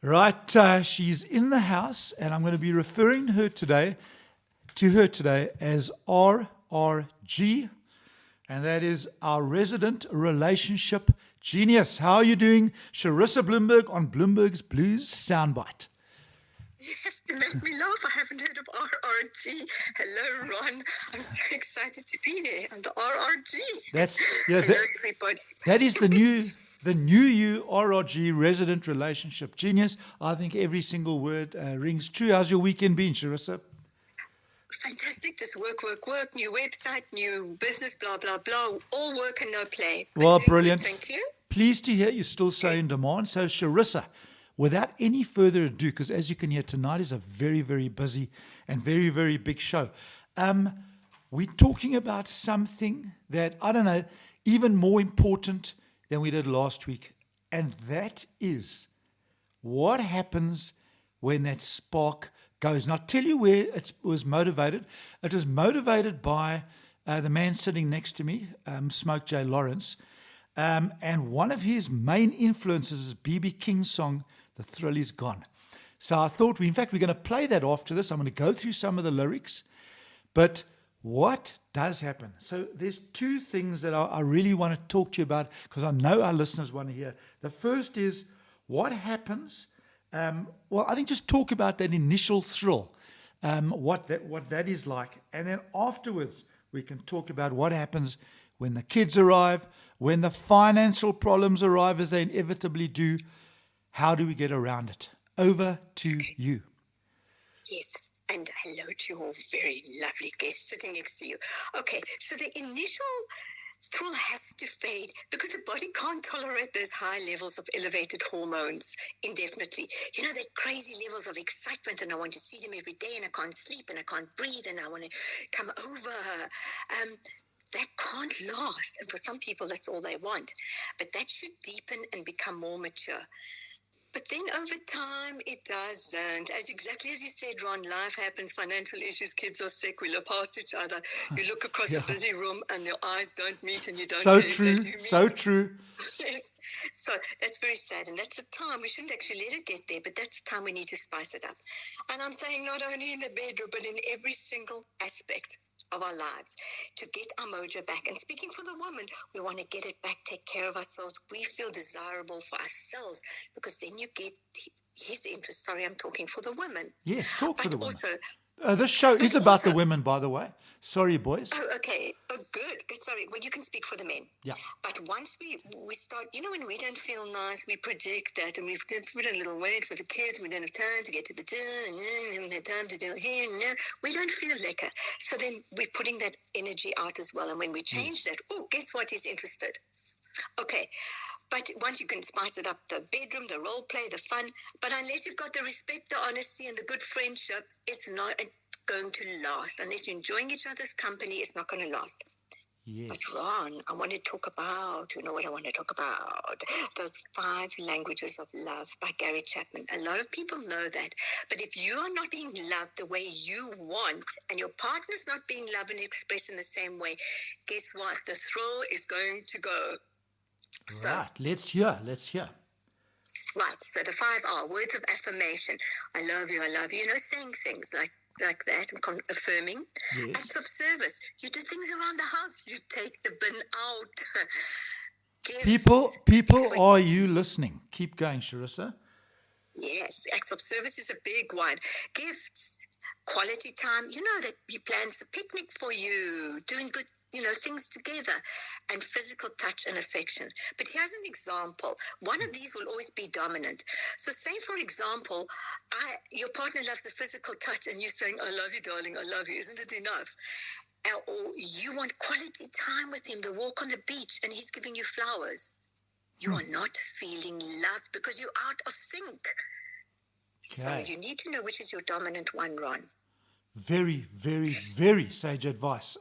Right, she's in the house, and I'm going to be referring to her today as RRG, and that is our resident relationship genius. How are you doing, Charissa Bloomberg on Bloomberg's Blues Soundbite? You have to make me laugh. I haven't heard of RRG. Hello, Ron. I'm so excited to be there on the RRG. Hello, everybody. That is the new you, RRG, resident relationship genius. I think every single word rings true. How's your weekend been, Charissa? Fantastic. Just work, new website, new business, blah, blah, blah. All work and no play. Well, brilliant. Good, thank you. Pleased to hear you're still so in demand. So, Charissa, without any further ado, because as you can hear, tonight is a very, very busy and very, very big show. We're talking about something that, I don't know, even more important than we did last week. And that is what happens when that spark goes. And I'll tell you where it was motivated. It was motivated by the man sitting next to me, Smoke J. Lawrence. And one of his main influences is B.B. King's song, The Thrill Is Gone. So I thought, we're going to play that after this. I'm going to go through some of the lyrics. But what does happen? So there's two things that I really want to talk to you about, because I know our listeners want to hear. The first is what happens. Well, I think just talk about that initial thrill, what that is like. And then afterwards, we can talk about what happens when the kids arrive, when the financial problems arrive, as they inevitably do. How do we get around it? Over to you. Yes, and hello to your very lovely guest sitting next to you. Okay, so the initial thrill has to fade because the body can't tolerate those high levels of elevated hormones indefinitely. You know, that crazy levels of excitement, and I want to see them every day, and I can't sleep, and I can't breathe, and I want to come over. That can't last, and for some people, that's all they want. But that should deepen and become more mature. But then over time, it doesn't. Exactly as you said, Ron, life happens, financial issues, kids are sick, we live past each other. You look across a busy room and their eyes don't meet and you don't So care true, if they do meet. so true. So that's very sad. And that's a time, we shouldn't actually let it get there, but that's the time we need to spice it up. And I'm saying not only in the bedroom, but in every single aspect of our lives to get our mojo back. And speaking for the woman, we want to get it back, take care of ourselves. We feel desirable for ourselves because then you get his interest. Sorry, I'm talking for the women. Yes, talk for the women. Also, this show is about the women, by the way. Sorry, boys. Oh, okay. Oh, good. Sorry. Well, you can speak for the men. Yeah. But once we start, you know, when we don't feel nice, we project that, and we don't a little wait for the kids. We don't have time to get to the gym, and we haven't had time to do here and there. We don't feel lekker. So then we're putting that energy out as well. And when we change that, guess what? He's interested. Okay. But once you can spice it up, the bedroom, the role play, the fun. But unless you've got the respect, the honesty, and the good friendship, it's not going to last. Unless you're enjoying each other's company, it's not going to last. Yes. But Ron, I want to talk about, you know what I want to talk about? Those 5 languages of love by Gary Chapman. A lot of people know that. But if you are not being loved the way you want, and your partner's not being loved and expressed in the same way, guess what? The thrill is going to go. So, right, let's hear. Right, so the 5 are words of affirmation. I love you, you know, saying things like that and affirming. Yes. Acts of service. You do things around the house. You take the bin out. Gifts. People, are you listening? Keep going, Charissa. Yes, acts of service is a big one. Gifts, quality time. You know that he plans a picnic for you, doing good, you know, things together, and physical touch and affection. But here's an example. One of these will always be dominant. So say, for example, your partner loves the physical touch and you're saying, I love you, darling, I love you. Isn't it enough? Or you want quality time with him, the walk on the beach, and he's giving you flowers. You are not feeling loved because you're out of sync. Okay. So you need to know which is your dominant one, Ron. Very, very, very sage advice.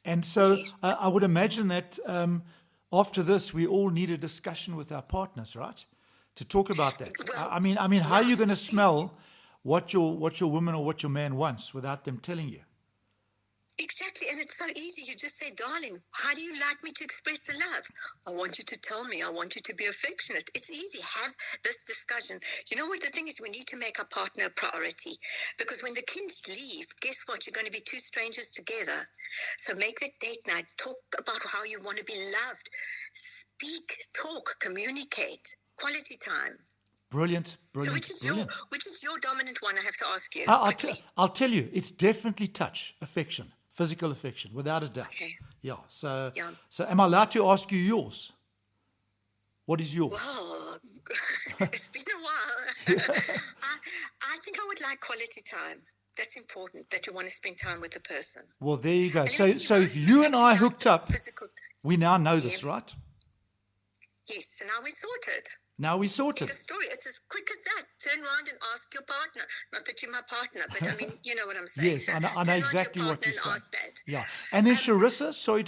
And so Yes. I would imagine that after this, we all need a discussion with our partners, right? To talk about that. Well, I mean, how are you going to smell what your woman or what your man wants without them telling you? Exactly, and it's so easy. You just say, darling, how do you like me to express the love? I want you to tell me. I want you to be affectionate. It's easy. Have this discussion. You know what the thing is? We need to make our partner a priority, because when the kids leave, guess what? You're going to be two strangers together. So make that date night. Talk about how you want to be loved. Speak, talk, communicate, quality time. Brilliant. So which is your dominant one? I have to ask you quickly. I'll tell you, it's definitely touch, affection, physical affection, without a doubt. Okay. Yeah. So am I allowed to ask you yours? What is yours? Well, it's been a while. I think I would like quality time. That's important, that you want to spend time with the person. Well, there you go. And So if you and I hooked up, physical, we now know this, right? yes, and now we're sorted. Now we sorted. The story, it's as quick as that. Turn around and ask your partner. Not that you're my partner, but I mean, you know what I'm saying. Yes, I know Turn exactly around what to your you're partner saying. and ask that. Yeah. And then Charissa, sorry to